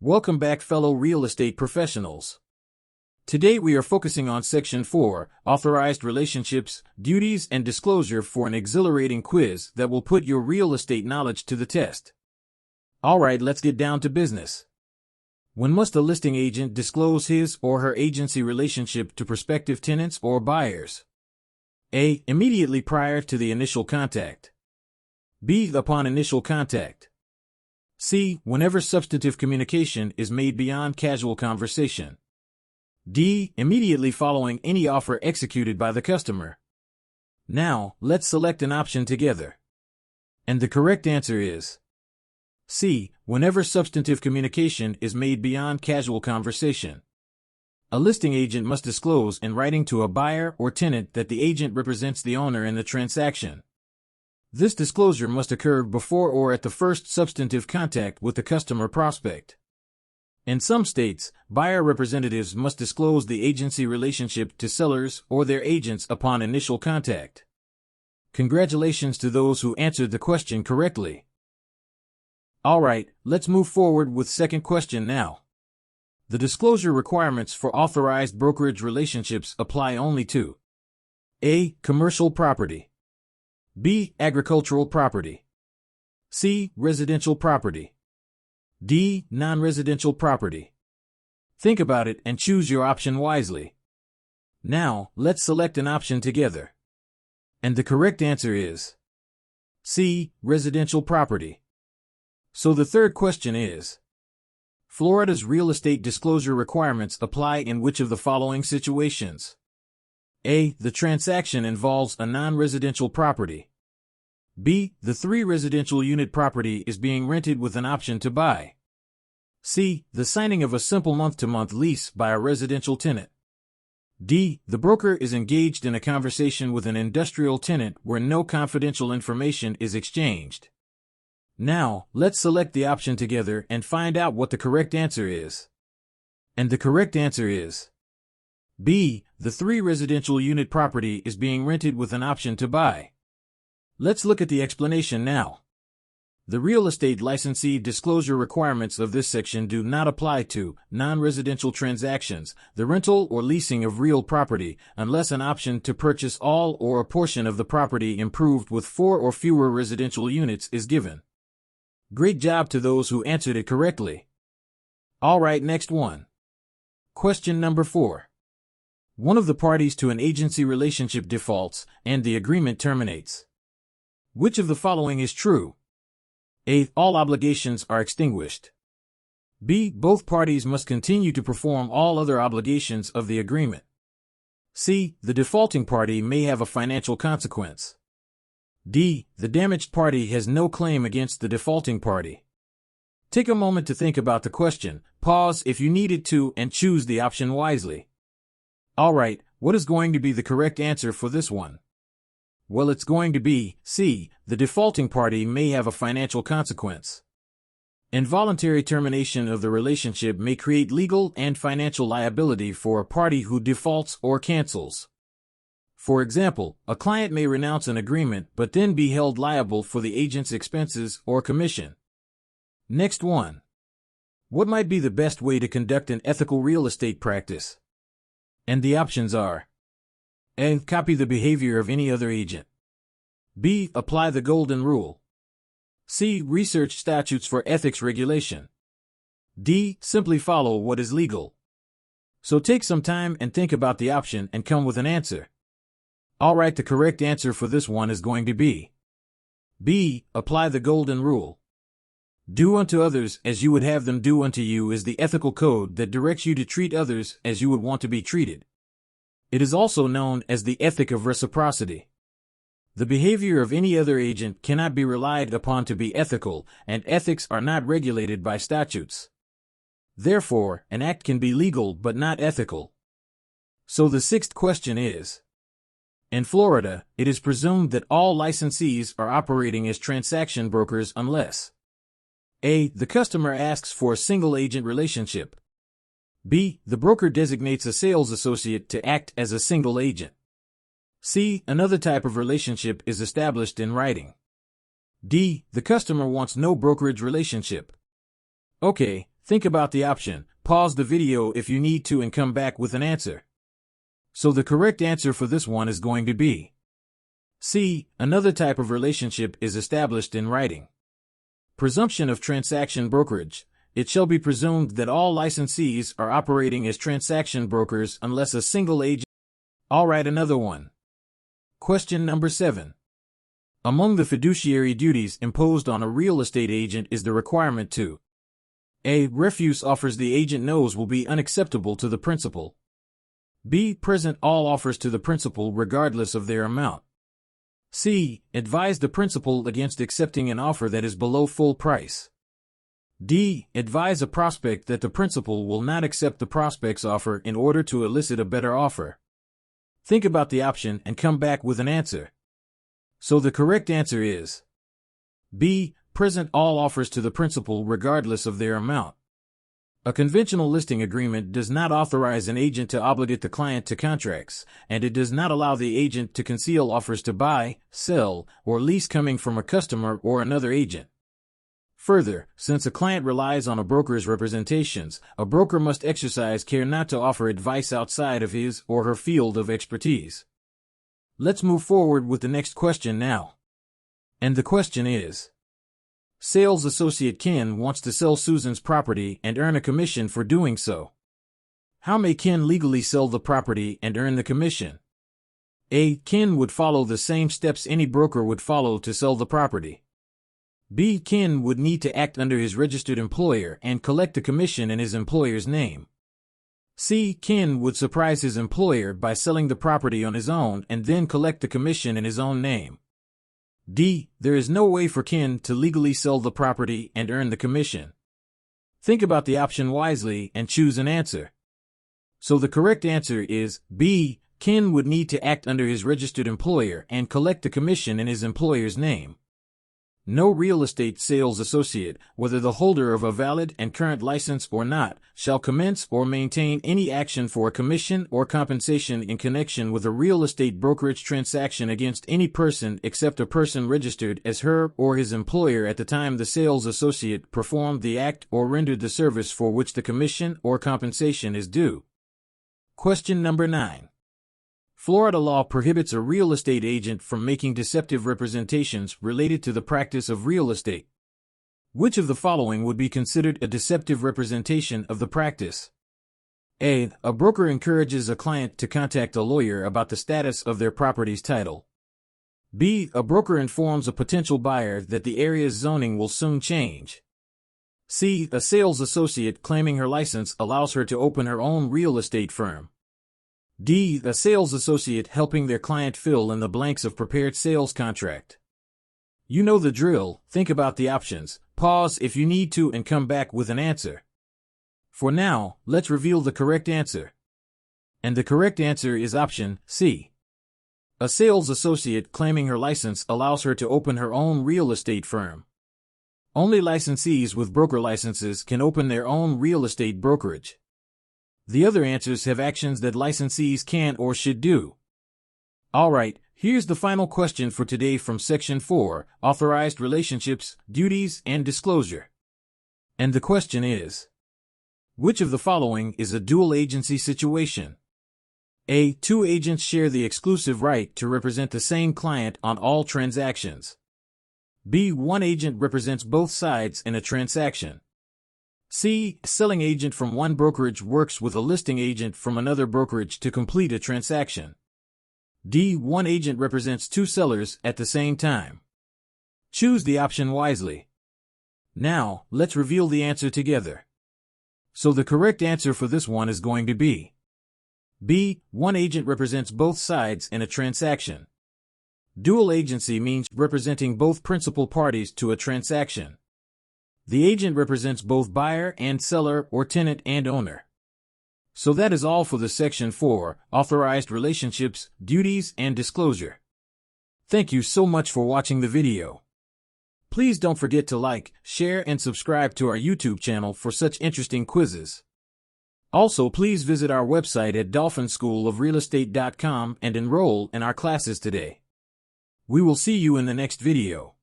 Welcome back, fellow real estate professionals. Today we are focusing on Section 4, Authorized Relationships, Duties and Disclosure, for an exhilarating quiz that will put your real estate knowledge to the test. Alright, let's get down to business. When must a listing agent disclose his or her agency relationship to prospective tenants or buyers? A. Immediately prior to the initial contact. B. Upon initial contact. C. Whenever substantive communication is made beyond casual conversation. D. Immediately following any offer executed by the customer. Now, let's select an option together. And the correct answer is C. Whenever substantive communication is made beyond casual conversation. A listing agent must disclose in writing to a buyer or tenant that the agent represents the owner in the transaction. This disclosure must occur before or at the first substantive contact with the customer prospect. In some states, buyer representatives must disclose the agency relationship to sellers or their agents upon initial contact. Congratulations to those who answered the question correctly. Alright, let's move forward with second question now. The disclosure requirements for authorized brokerage relationships apply only to A. Commercial property. B. Agricultural property. C. Residential property. D. Non-residential property. Think about it and choose your option wisely. Now, let's select an option together. And the correct answer is C. Residential property. So the third question is, Florida's real estate disclosure requirements apply in which of the following situations? A. The transaction involves a non-residential property. B. The 3-residential unit property is being rented with an option to buy. C. The signing of a simple month-to-month lease by a residential tenant. D. The broker is engaged in a conversation with an industrial tenant where no confidential information is exchanged. Now, let's select the option together and find out what the correct answer is. And the correct answer is B. The 3-residential unit property is being rented with an option to buy. Let's look at the explanation now. The real estate licensee disclosure requirements of this section do not apply to non-residential transactions, the rental or leasing of real property, unless an option to purchase all or a portion of the property improved with 4 or fewer residential units is given. Great job to those who answered it correctly. Alright, next one. Question number 4. One of the parties to an agency relationship defaults, and the agreement terminates. Which of the following is true? A. All obligations are extinguished. B. Both parties must continue to perform all other obligations of the agreement. C. The defaulting party may have a financial consequence. D. The damaged party has no claim against the defaulting party. Take a moment to think about the question, pause if you needed to, and choose the option wisely. Alright, what is going to be the correct answer for this one? Well, it's going to be C. The defaulting party may have a financial consequence. Involuntary termination of the relationship may create legal and financial liability for a party who defaults or cancels. For example, a client may renounce an agreement but then be held liable for the agent's expenses or commission. Next one. What might be the best way to conduct an ethical real estate practice? And the options are A. Copy the behavior of any other agent. B. Apply the golden rule. C. Research statutes for ethics regulation. D. Simply follow what is legal. So take some time and think about the option and come with an answer. Alright, the correct answer for this one is going to be B. Apply the golden rule. Do unto others as you would have them do unto you is the ethical code that directs you to treat others as you would want to be treated. It is also known as the ethic of reciprocity. The behavior of any other agent cannot be relied upon to be ethical, and ethics are not regulated by statutes. Therefore, an act can be legal but not ethical. So the sixth question is, in Florida, it is presumed that all licensees are operating as transaction brokers unless A. The customer asks for a single agent relationship. B. The broker designates a sales associate to act as a single agent. C. Another type of relationship is established in writing. D. The customer wants no brokerage relationship. Okay, Think about the option. Pause the video if you need to and come back with an answer. So the correct answer for this one is going to be C. Another type of relationship is established in writing. Presumption of transaction brokerage. It shall be presumed that all licensees are operating as transaction brokers unless a single agent. Alright, another one. Question number 7. Among the fiduciary duties imposed on a real estate agent is the requirement to A. Refuse offers the agent knows will be unacceptable to the principal. B. Present all offers to the principal regardless of their amount. C. Advise the principal against accepting an offer that is below full price. D. Advise a prospect that the principal will not accept the prospect's offer in order to elicit a better offer. Think about the option and come back with an answer. So the correct answer is B. Present all offers to the principal regardless of their amount. A conventional listing agreement does not authorize an agent to obligate the client to contracts, and it does not allow the agent to conceal offers to buy, sell, or lease coming from a customer or another agent. Further, since a client relies on a broker's representations, a broker must exercise care not to offer advice outside of his or her field of expertise. Let's move forward with the next question now. And the question is: Sales associate Ken wants to sell Susan's property and earn a commission for doing so. How may Ken legally sell the property and earn the commission? A. Ken would follow the same steps any broker would follow to sell the property. B. Ken would need to act under his registered employer and collect the commission in his employer's name. C. Ken would surprise his employer by selling the property on his own and then collect the commission in his own name. D. There is no way for Ken to legally sell the property and earn the commission. Think about the option wisely and choose an answer. So the correct answer is B. Ken would need to act under his registered employer and collect the commission in his employer's name. No real estate sales associate, whether the holder of a valid and current license or not, shall commence or maintain any action for a commission or compensation in connection with a real estate brokerage transaction against any person except a person registered as her or his employer at the time the sales associate performed the act or rendered the service for which the commission or compensation is due. Question number 9. Florida law prohibits a real estate agent from making deceptive representations related to the practice of real estate. Which of the following would be considered a deceptive representation of the practice? A. A broker encourages a client to contact a lawyer about the status of their property's title. B. A broker informs a potential buyer that the area's zoning will soon change. C. A sales associate claiming her license allows her to open her own real estate firm. D. A sales associate helping their client fill in the blanks of prepared sales contract. You know the drill. Think about the options, pause if you need to, and come back with an answer. For now, let's reveal the correct answer. And the correct answer is option C. A sales associate claiming her license allows her to open her own real estate firm. Only licensees with broker licenses can open their own real estate brokerage. The other answers have actions that licensees can or should do. Alright, here's the final question for today from Section 4, Authorized Relationships, Duties, and Disclosure. And the question is: which of the following is a dual agency situation? A. Two agents share the exclusive right to represent the same client on all transactions. B. One agent represents both sides in a transaction. C. A selling agent from one brokerage works with a listing agent from another brokerage to complete a transaction. D. One agent represents two sellers at the same time. Choose the option wisely. Now, let's reveal the answer together. So the correct answer for this one is going to be B. One agent represents both sides in a transaction. Dual agency means representing both principal parties to a transaction. The agent represents both buyer and seller or tenant and owner. So that is all for the Section 4, Authorized Relationships, Duties, and Disclosure. Thank you so much for watching the video. Please don't forget to like, share, and subscribe to our YouTube channel for such interesting quizzes. Also, please visit our website at dolphinschoolofrealestate.com and enroll in our classes today. We will see you in the next video.